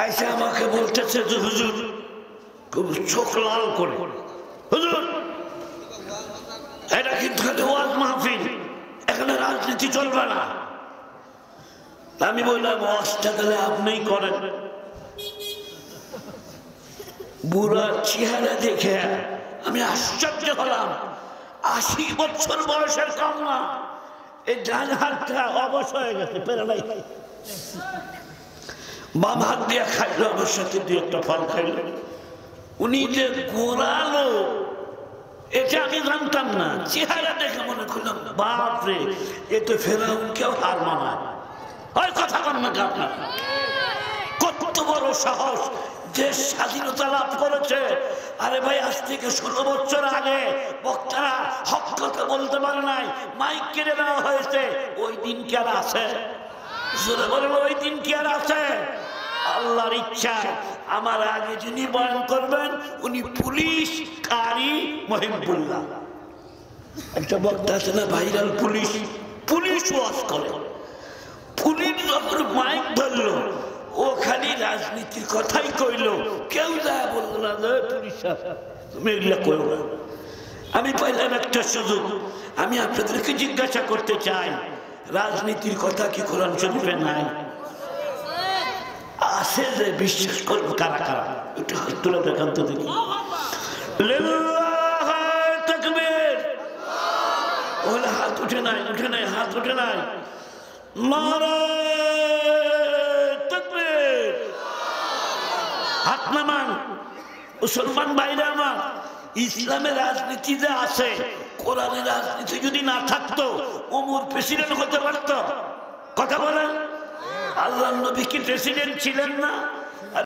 আইসা আমাকে বলতেছে যে হুজুর, খুব চোখ লাল করে, হুজুর এটা কিন্তু ওয়াজ মাহফিল, এখানে রাজনীতি চলবে না। আমি বললাম ওয়াজটা তাহলে আপনিই করেন। বুড়া চেহারা দেখে আমি আশ্চর্য হলাম। 80 বছর বয়সের কম না, এই ডান হাতটা অবশ হয়ে গেছে, পেরে নাই। বাম হাত দিয়ে খাইলো, আমার সাথে দিয়ে একটা ফল খাইলো। উনি যে গোড়ালো এটা আমি জানতাম না, চেহারা দেখে মনে করলাম বাপরে, এ তো ফেরাউনকেও হার মানায়। ওই কথা কন না আপনার, কত বড় সাহস, দেশ স্বাধীনতা লাভ করেছে। আরে ভাই, আজ থেকে 16 বছর আগে বক্তারা হক কথা বলতে পারে নাই, মাইক কেড়ে নেওয়া হয়েছে। ওই দিন কি আর আছে? ওই দিন কি আর আছে? আল্লাহর ইচ্ছা আমার আগে যিনি বয়ান করবেন উনি পুলিশ কারি মহিবুল্লাহ। একটা বক্তা আছে না, ভাইরাল পুলিশ, পুলিশ ওয়াজ করে। পুলিশ যখন মাইক ধরলো, ও খালি রাজনীতির কথাই কইলো, কেউ যায় বললো না যে পুলিশ তুমি এগুলা করো না। আমি পাইলাম একটা সুযোগ, আমি আপনাদেরকে জিজ্ঞাসা করতে চাই, রাজনীতির কথা কি কোরআন শরীফে নাই? আছে যে বিশ্বাস করবো কারা কারা, একটু হাত তুলে দেখান তো দেখি। তাকবীর, ওগুলো হাত উঠে নাই, উঠে নাই, হাত উঠে নাই। হাত নামান মুসলমান ভাইরা আমার। ইসলামের রাজনীতি যে আছে, কোরআনের রাজনীতি যদি না থাকতো ওমর প্রেসিডেন্ট হতে পারত? কথা বলেন, আল্লাহর নবী কি প্রেসিডেন্ট ছিলেন না?